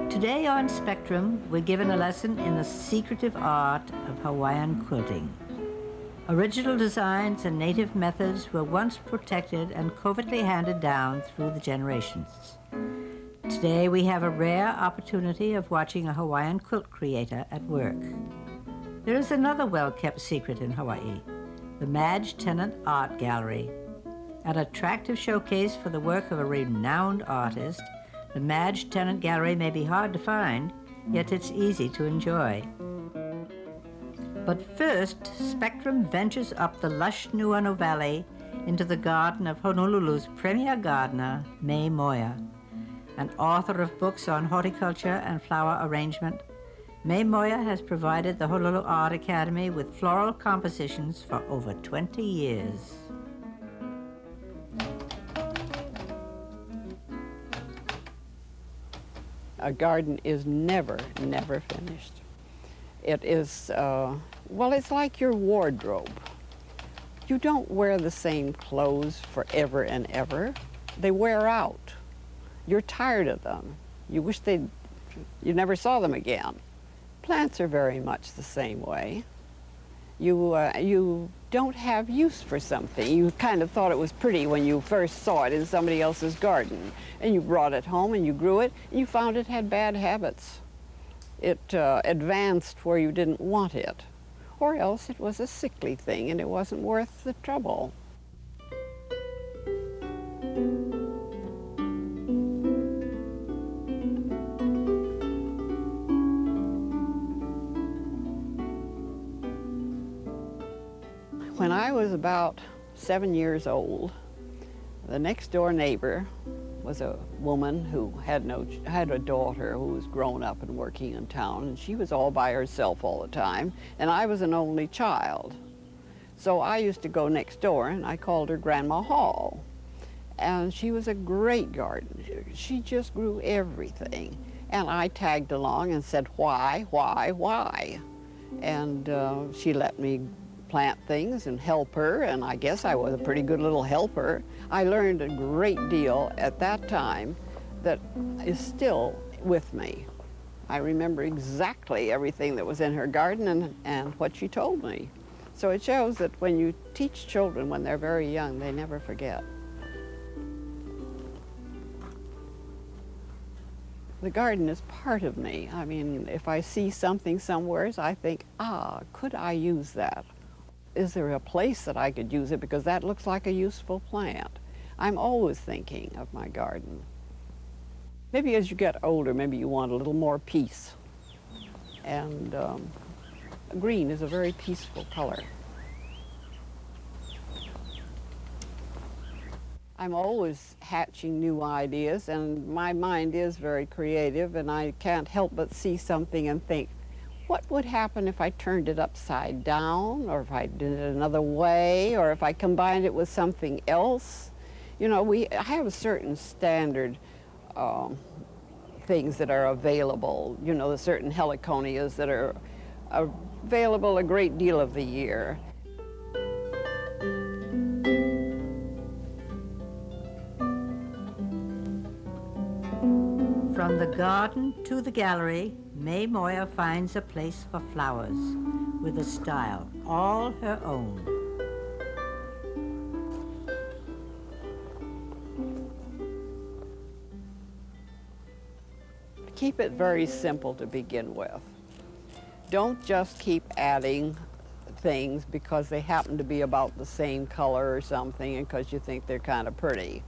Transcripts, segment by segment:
Today on Spectrum, we're given a lesson in the secretive art of Hawaiian quilting. Original designs and native methods were once protected and covertly handed down through the generations. Today we have a rare opportunity of watching a Hawaiian quilt creator at work. There is another well-kept secret in Hawaii, the Madge Tennent Art Gallery. An attractive showcase for the work of a renowned artist, the Madge Tennent Gallery may be hard to find, yet it's easy to enjoy. But first, Spectrum ventures up the lush Nuuanu Valley into the garden of Honolulu's premier gardener, May Moir. An author of books on horticulture and flower arrangement, May Moir has provided the Honolulu Art Academy with floral compositions for over 20 years. A garden is never finished. It is, well, it's like your wardrobe. You don't wear the same clothes forever and ever. They wear out. You're tired of them. You wish you never saw them again. Plants are very much the same way. You don't have use for something. You kind of thought it was pretty when you first saw it in somebody else's garden, and you brought it home and you grew it, and you found it had bad habits. It advanced where you didn't want it, or else it was a sickly thing and it wasn't worth the trouble. When I was about 7 years old, the next door neighbor was a woman who had a daughter who was grown up and working in town, and she was all by herself all the time, and I was an only child. So I used to go next door, and I called her Grandma Hall. And she was a great gardener. She just grew everything. And I tagged along and said, why? And she let me plant things and help her, and I guess I was a pretty good little helper. I learned a great deal at that time that is still with me. I remember exactly everything that was in her garden and what she told me. So it shows that when you teach children when they're very young, they never forget. The garden is part of me. I mean, if I see something somewhere, I think, could I use that? Is there a place that I could use it, because that looks like a useful plant? I'm always thinking of my garden. Maybe as you get older, maybe you want a little more peace. And green is a very peaceful color. I'm always hatching new ideas, and my mind is very creative, and I can't help but see something and think, what would happen if I turned it upside down, or if I did it another way, or if I combined it with something else? You know, I have a certain standard things that are available. You know, the certain heliconias that are available a great deal of the year. From the garden to the gallery, May Moir finds a place for flowers with a style all her own. Keep it very simple to begin with. Don't just keep adding things because they happen to be about the same color or something and because you think they're kind of pretty.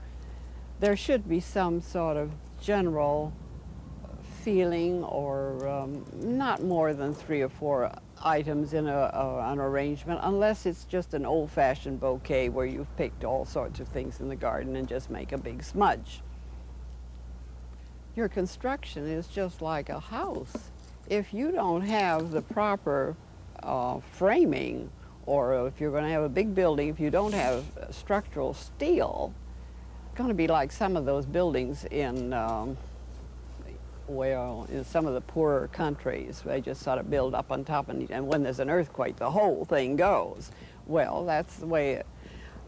There should be some sort of general feeling, or not more than 3 or 4 items in an arrangement unless it's just an old-fashioned bouquet where you've picked all sorts of things in the garden and just make a big smudge. Your construction is just like a house. If you don't have the proper framing, or if you're going to have a big building, if you don't have structural steel, it's going to be like some of those buildings in in some of the poorer countries. They just sort of build up on top, and when there's an earthquake, the whole thing goes. Well, that's the way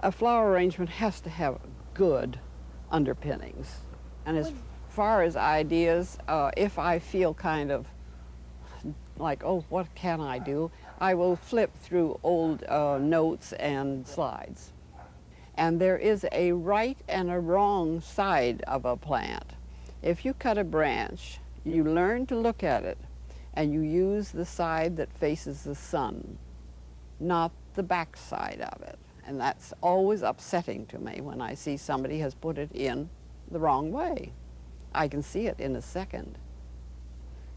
a flower arrangement has to have good underpinnings. And as far as ideas, if I feel kind of like, oh, what can I do? I will flip through old notes and slides. And there is a right and a wrong side of a plant. If you cut a branch, you learn to look at it, and you use the side that faces the sun, not the back side of it. And that's always upsetting to me when I see somebody has put it in the wrong way. I can see it in a second.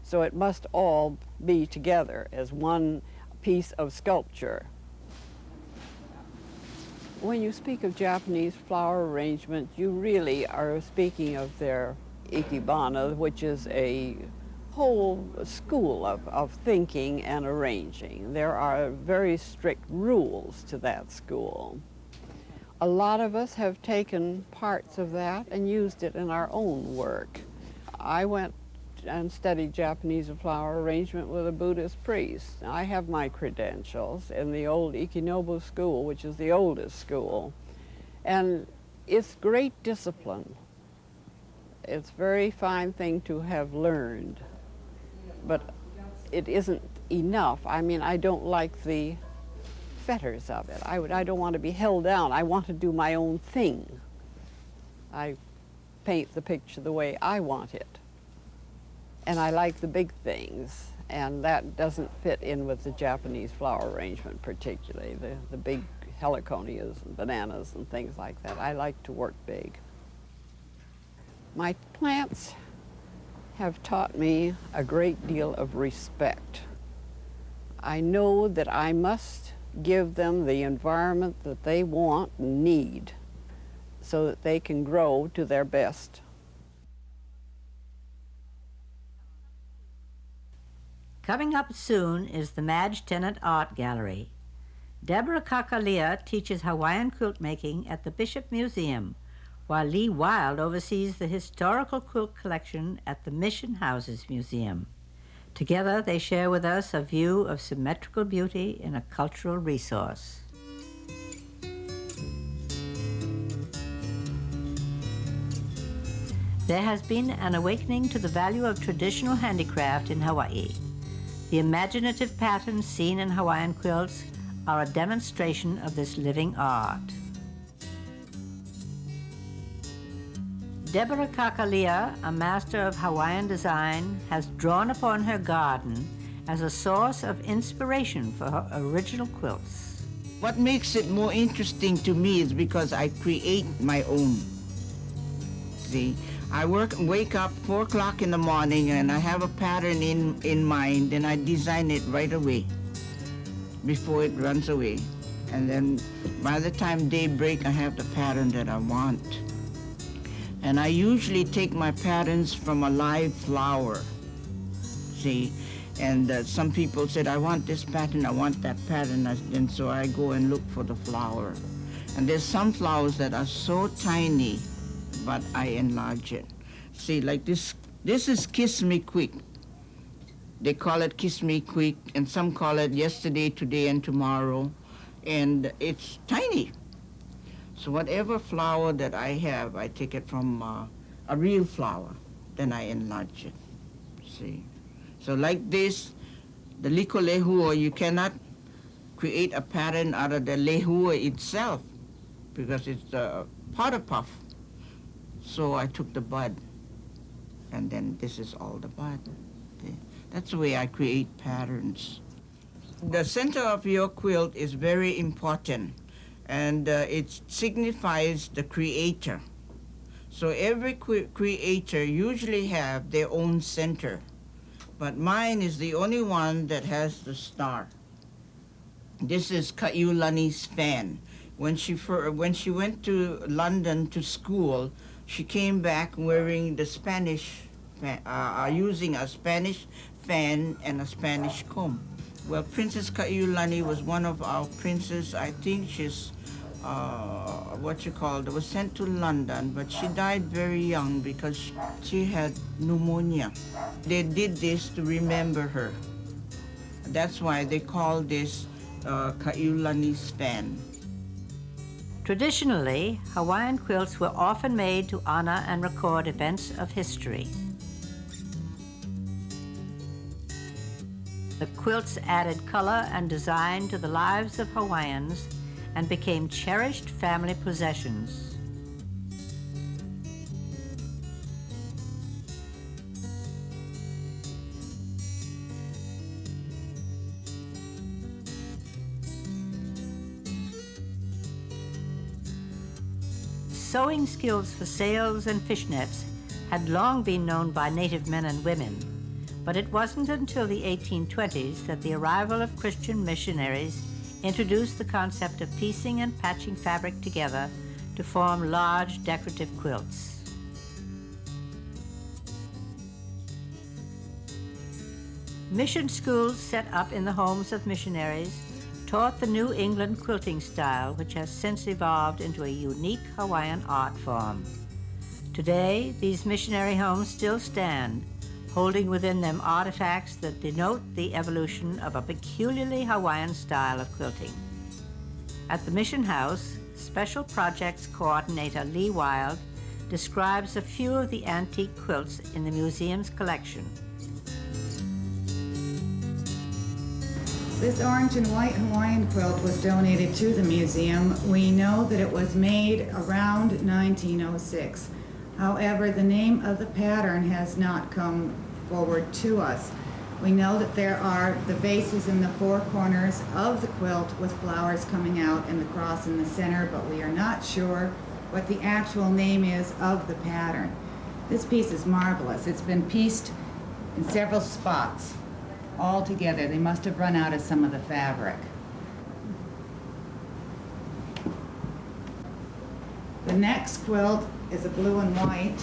So it must all be together as one piece of sculpture. When you speak of Japanese flower arrangement, you really are speaking of their ikebana, which is a whole school of thinking and arranging. There are very strict rules to that school. A lot of us have taken parts of that and used it in our own work. I went and studied Japanese flower arrangement with a Buddhist priest. I have my credentials in the old Ikenobu school, which is the oldest school. And it's great discipline. It's a very fine thing to have learned, but it isn't enough. I mean, I don't like the fetters of it. I don't want to be held down. I want to do my own thing. I paint the picture the way I want it. And I like the big things, and that doesn't fit in with the Japanese flower arrangement particularly, the big heliconias and bananas and things like that. I like to work big. My plants have taught me a great deal of respect. I know that I must give them the environment that they want and need so that they can grow to their best. Coming up soon is the Madge Tennent Art Gallery. Deborah Kakalia teaches Hawaiian quilt making at the Bishop Museum, while Lee Wild oversees the historical quilt collection at the Mission Houses Museum. Together, they share with us a view of symmetrical beauty in a cultural resource. There has been an awakening to the value of traditional handicraft in Hawaii. The imaginative patterns seen in Hawaiian quilts are a demonstration of this living art. Deborah Kakalia, a master of Hawaiian design, has drawn upon her garden as a source of inspiration for her original quilts. What makes it more interesting to me is because I create my own. See, I wake up 4 o'clock in the morning and I have a pattern in mind, and I design it right away before it runs away. And then by the time daybreak, I have the pattern that I want. And I usually take my patterns from a live flower, see? And some people said, I want this pattern, I want that pattern, and so I go and look for the flower. And there's some flowers that are so tiny, but I enlarge it. See, like this is Kiss Me Quick. They call it Kiss Me Quick, and some call it Yesterday, Today, and Tomorrow. And it's tiny. So whatever flower that I have, I take it from a real flower, then I enlarge it, see. So like this, the liko lehua, you cannot create a pattern out of the lehua itself because it's a powder puff. So I took the bud, and then this is all the bud. Okay. That's the way I create patterns. The center of your quilt is very important, and it signifies the creator. So every creator usually have their own center. but mine is the only one that has the star. This is Kaiulani's fan. When she went to London to school, she came back wearing the Spanish, using a Spanish fan and a Spanish comb. Well, Princess Kaiulani was one of our princes. I think she's, was sent to London, but she died very young because she had pneumonia. They did this to remember her. That's why they call this Kaiulani's fan. Traditionally, Hawaiian quilts were often made to honor and record events of history. The quilts added color and design to the lives of Hawaiians and became cherished family possessions. Sewing skills for sails and fishnets had long been known by native men and women, but it wasn't until the 1820s that the arrival of Christian missionaries introduced the concept of piecing and patching fabric together to form large decorative quilts. Mission schools set up in the homes of missionaries taught the New England quilting style, which has since evolved into a unique Hawaiian art form. Today, these missionary homes still stand, holding within them artifacts that denote the evolution of a peculiarly Hawaiian style of quilting. At the Mission House, Special Projects Coordinator Lee Wild describes a few of the antique quilts in the museum's collection. This orange and white Hawaiian quilt was donated to the museum. We know that it was made around 1906. However, the name of the pattern has not come forward to us. We know that there are the vases in the four corners of the quilt with flowers coming out and the cross in the center, but we are not sure what the actual name is of the pattern. This piece is marvelous. It's been pieced in several spots all together. They must have run out of some of the fabric. The next quilt is a blue and white.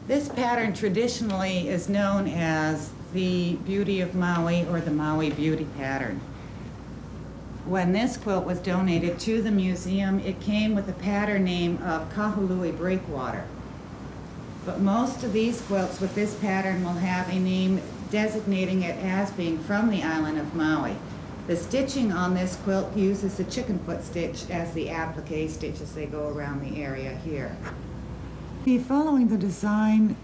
This pattern traditionally is known as the Beauty of Maui or the Maui Beauty pattern. When this quilt was donated to the museum, it came with the pattern name of Kahului Breakwater. But most of these quilts with this pattern will have a name designating it as being from the island of Maui. The stitching on this quilt uses the chicken foot stitch as the applique stitch as they go around the area here. Following the design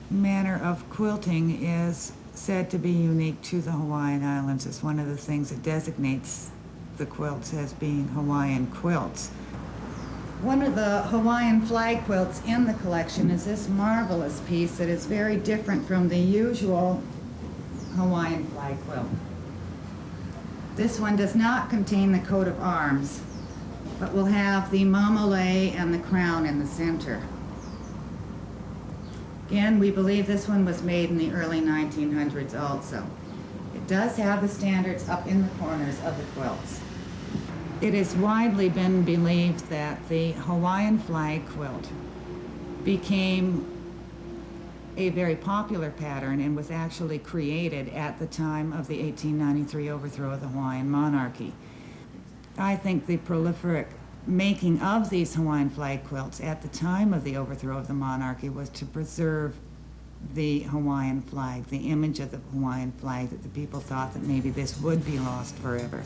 manner of quilting is said to be unique to the Hawaiian Islands. It's one of the things that designates the quilts as being Hawaiian quilts. One of the Hawaiian flag quilts in the collection is this marvelous piece that is very different from the usual Hawaiian flag quilt. This one does not contain the coat of arms, but will have the mamole and the crown in the center. Again, we believe this one was made in the early 1900s also. It does have the standards up in the corners of the quilts. It has widely been believed that the Hawaiian flag quilt became a very popular pattern and was actually created at the time of the 1893 overthrow of the Hawaiian monarchy. I think the prolific making of these Hawaiian flag quilts at the time of the overthrow of the monarchy was to preserve the Hawaiian flag, the image of the Hawaiian flag, that the people thought that maybe this would be lost forever.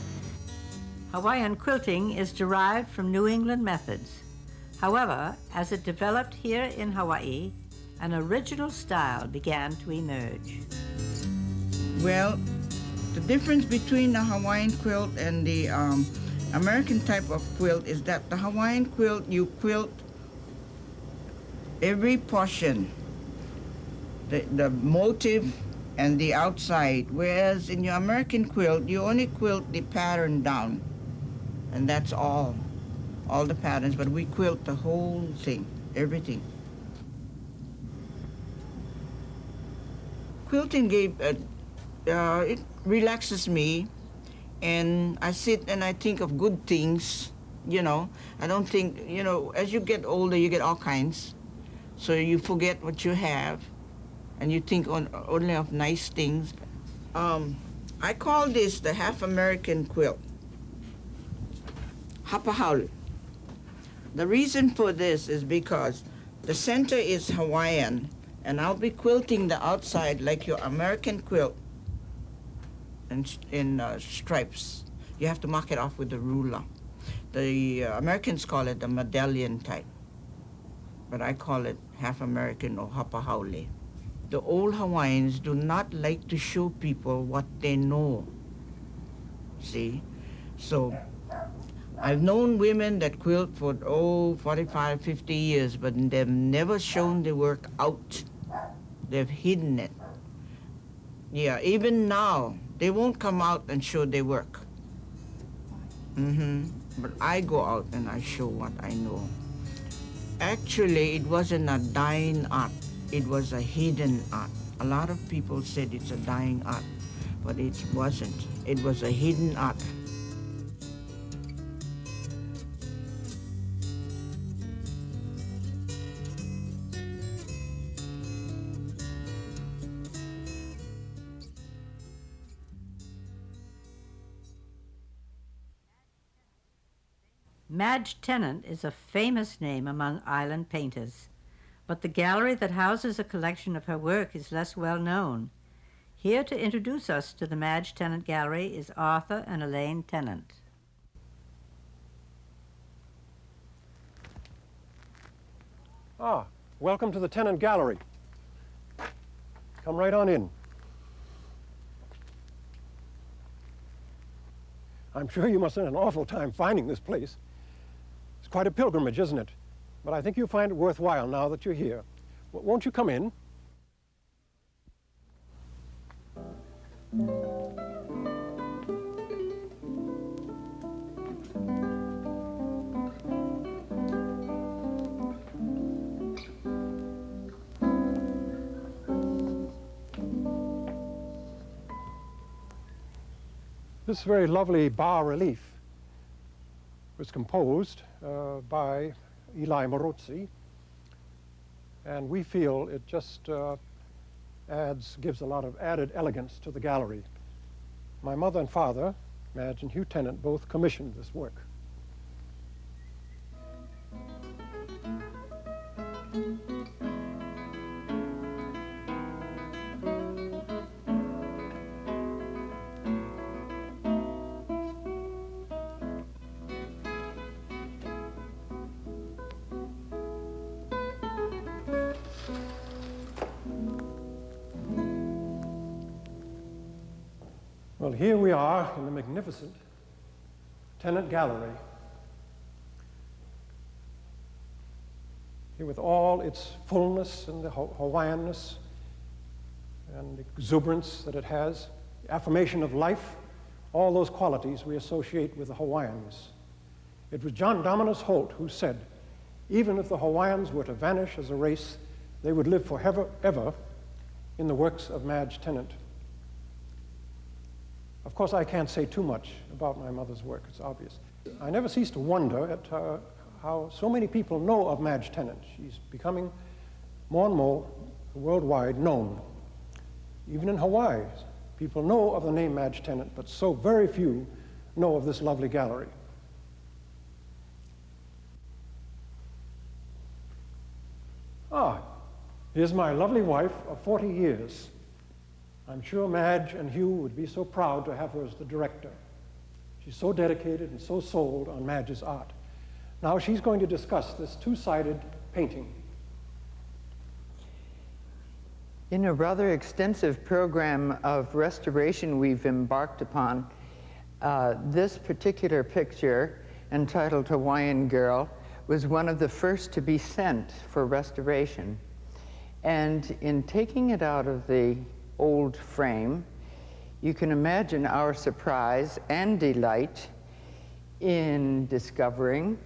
Hawaiian quilting is derived from New England methods. However, as it developed here in Hawaii, an original style began to emerge. Well, the difference between the Hawaiian quilt and the American type of quilt is that the Hawaiian quilt, you quilt every portion, the motif and the outside, whereas in your American quilt, you only quilt the pattern down, and that's all. all the patterns, but we quilt the whole thing, everything. Quilting it relaxes me, and I sit and I think of good things, you know. I don't think, you know, as you get older, you get all kinds. So you forget what you have, and you think only of nice things. I call this the half-American quilt, hapahaule. The reason for this is because the center is Hawaiian, and I'll be quilting the outside like your American quilt in stripes. You have to mark it off with a ruler. The Americans call it the medallion type, but I call it half American or hapahaule. The old Hawaiians do not like to show people what they know, see? So I've known women that quilt for 45, 50 years, but they've never shown the work out. They've hidden it. Yeah, even now, they won't come out and show their work. But I go out and I show what I know. Actually, it wasn't a dying art. It was a hidden art. A lot of people said it's a dying art, but it wasn't. It was a hidden art. Madge Tennent is a famous name among island painters, but the gallery that houses a collection of her work is less well known. Here to introduce us to the Madge Tennent Gallery is Arthur and Elaine Tennent. Welcome to the Tennent Gallery. Come right on in. I'm sure you must have had an awful time finding this place. It's quite a pilgrimage, isn't it? But I think you'll find it worthwhile now that you're here. Won't you come in? This very lovely bas-relief was composed by Eli Morozzi, and we feel it just gives a lot of added elegance to the gallery. My mother and father, Madge and Hugh Tennent, both commissioned this work. Well, here we are in the magnificent Tennent Gallery, here with all its fullness and the Hawaiianness and the exuberance that it has, the affirmation of life, all those qualities we associate with the Hawaiians. It was John Dominus Holt who said, even if the Hawaiians were to vanish as a race, they would live forever, ever in the works of Madge Tennent. Of course, I can't say too much about my mother's work, it's obvious. I never cease to wonder at how so many people know of Madge Tennent. She's becoming more and more worldwide known. Even in Hawaii, people know of the name Madge Tennent, but so very few know of this lovely gallery. Here's my lovely wife of 40 years. I'm sure Madge and Hugh would be so proud to have her as the director. She's so dedicated and so sold on Madge's art. Now she's going to discuss this two-sided painting. In a rather extensive program of restoration we've embarked upon, this particular picture, entitled Hawaiian Girl, was one of the first to be sent for restoration. And in taking it out of the old frame, you can imagine our surprise and delight in discovering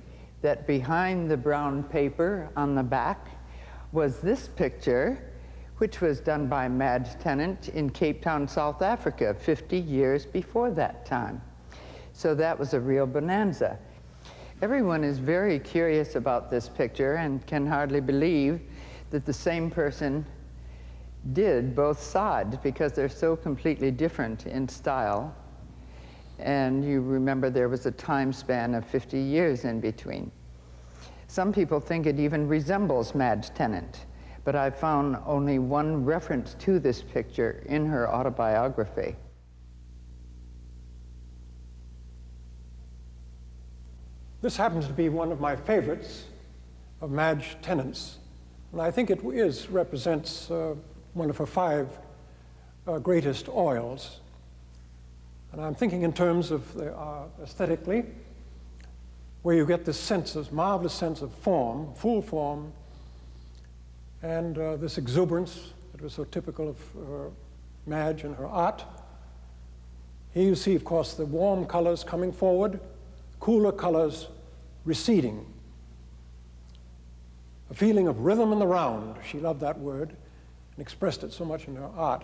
that behind the brown paper on the back was this picture, which was done by Madge Tennent in Cape Town, South Africa, 50 years before that time. So that was a real bonanza. Everyone is very curious about this picture and can hardly believe that the same person did both sides, because they're so completely different in style. And you remember there was a time span of 50 years in between. Some people think it even resembles Madge Tennent, but I found only one reference to this picture in her autobiography. This happens to be one of my favorites of Madge Tennent's, and I think it represents one of her 5 greatest oils. And I'm thinking in terms of aesthetically, where you get this marvelous sense of form, full form, and this exuberance that was so typical of Madge and her art. Here you see, of course, the warm colors coming forward, cooler colors receding. A feeling of rhythm in the round. She loved that word and expressed it so much in her art.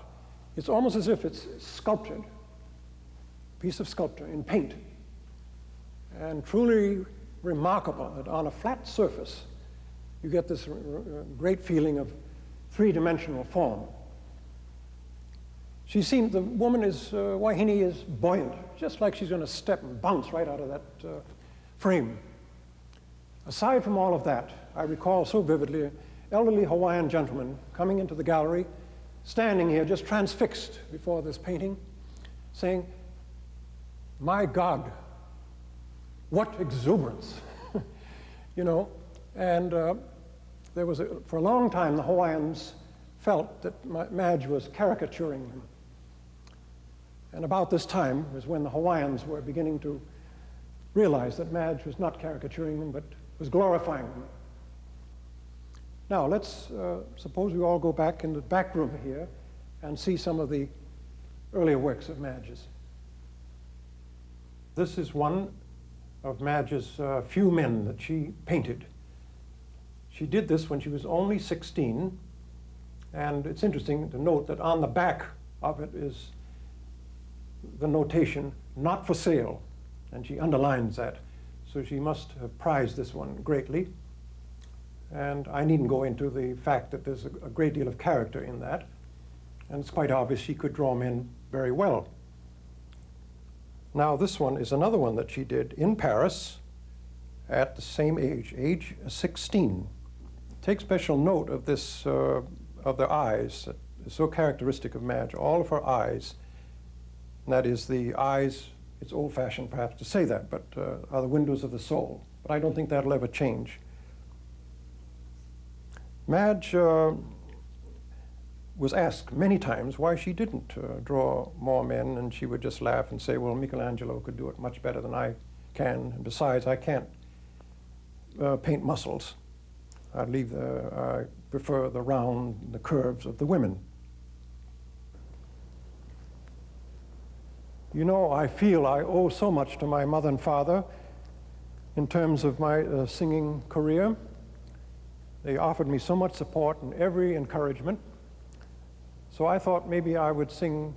It's almost as if it's sculptured, a piece of sculpture in paint. And truly remarkable that on a flat surface, you get this great feeling of 3-dimensional form. The woman is, Wahine is buoyant, just like she's going to step and bounce right out of that frame. Aside from all of that, I recall so vividly an elderly Hawaiian gentleman coming into the gallery, standing here just transfixed before this painting, saying, "My God, what exuberance." You know, and there was for a long time the Hawaiians felt that Madge was caricaturing them. And about this time was when the Hawaiians were beginning to realize that Madge was not caricaturing them, but was glorifying them. Now, let's suppose we all go back in the back room here and see some of the earlier works of Madge's. This is one of Madge's few men that she painted. She did this when she was only 16, and it's interesting to note that on the back of it is the notation, "Not for sale," and she underlines that. So she must have prized this one greatly. And I needn't go into the fact that there's a great deal of character in that, and it's quite obvious she could draw men very well. Now this one is another one that she did in Paris at the same age 16. Take special note of this, of their eyes, that is so characteristic of Madge, all of her eyes. And that is the eyes, it's old-fashioned perhaps to say that, but are the windows of the soul. But I don't think that'll ever change. Madge was asked many times why she didn't draw more men, and she would just laugh and say, well, Michelangelo could do it much better than I can, and besides, I can't paint muscles. I prefer the round, the curves of the women. You know, I feel I owe so much to my mother and father in terms of my singing career. They offered me so much support and every encouragement. So I thought maybe I would sing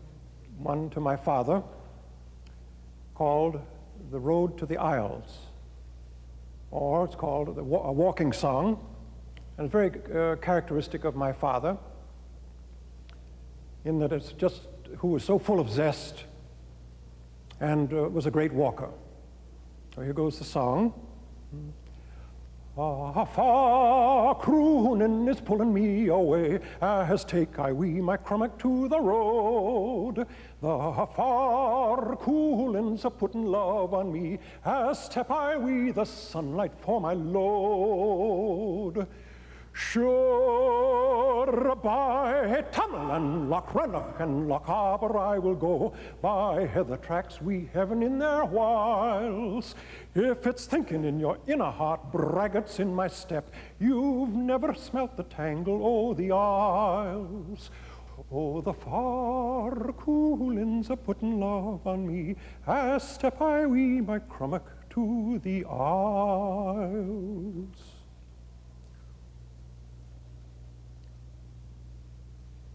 one to my father called "The Road to the Isles," or it's called a walking song, and it's very characteristic of my father in that it's just who was so full of zest and was a great walker. So here goes the song. Far croonin' is pulling me away, as take I wee my crummock to the road. The far coolin's a puttin' love on me, as step I wee the sunlight for my load. Sure, by Tunnel and Loch Rannoch and Loch Arbor I will go, by heather tracks we heaven in their whiles. If it's thinking in your inner heart, braggarts in my step, you've never smelt the tangle o' the isles. Oh, the far coolin's a puttin' love on me, as step I wee my crummock to the isles.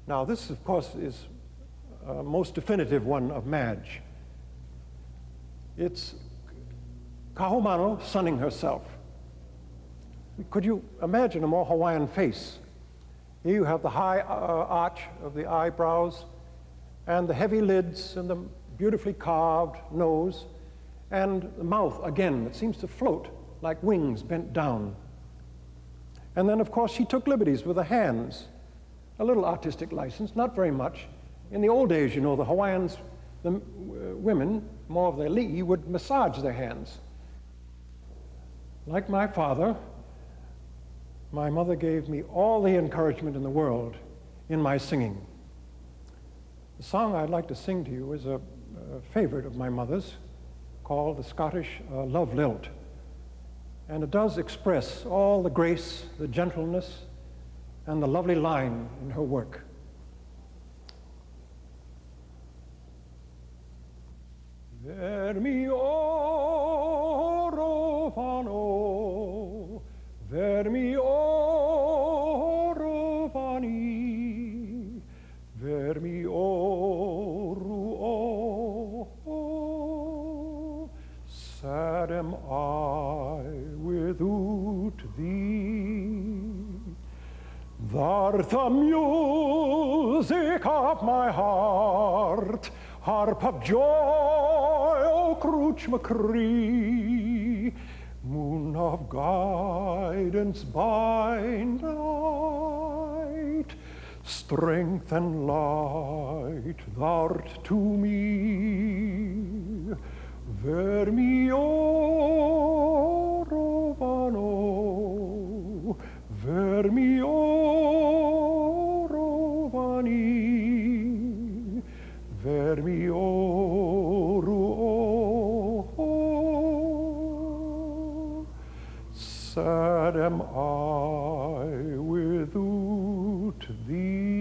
Now this, of course, is a most definitive one of Madge. It's Kahumanu sunning herself. Could you imagine a more Hawaiian face? Here you have the high arch of the eyebrows and the heavy lids and the beautifully carved nose and the mouth, again, that seems to float like wings bent down. And then, of course, she took liberties with the hands. A little artistic license, not very much. In the old days, you know, the Hawaiians, the women, more of their li'i, would massage their hands. Like my father, my mother gave me all the encouragement in the world in my singing. The song I'd like to sing to you is a favorite of my mother's called the Scottish Love Lilt. And it does express all the grace, the gentleness, and the lovely line in her work. Vermi oro vano, vermi oro vani, vermi oru o, sad am I without thee. Thou'rt the music of my heart, harp of joy, O Cruach McCree, moon of guidance by night, strength and light thou'rt to me. Vermi oro vano, vermi oro vani, vermi oru o, sad am I without thee.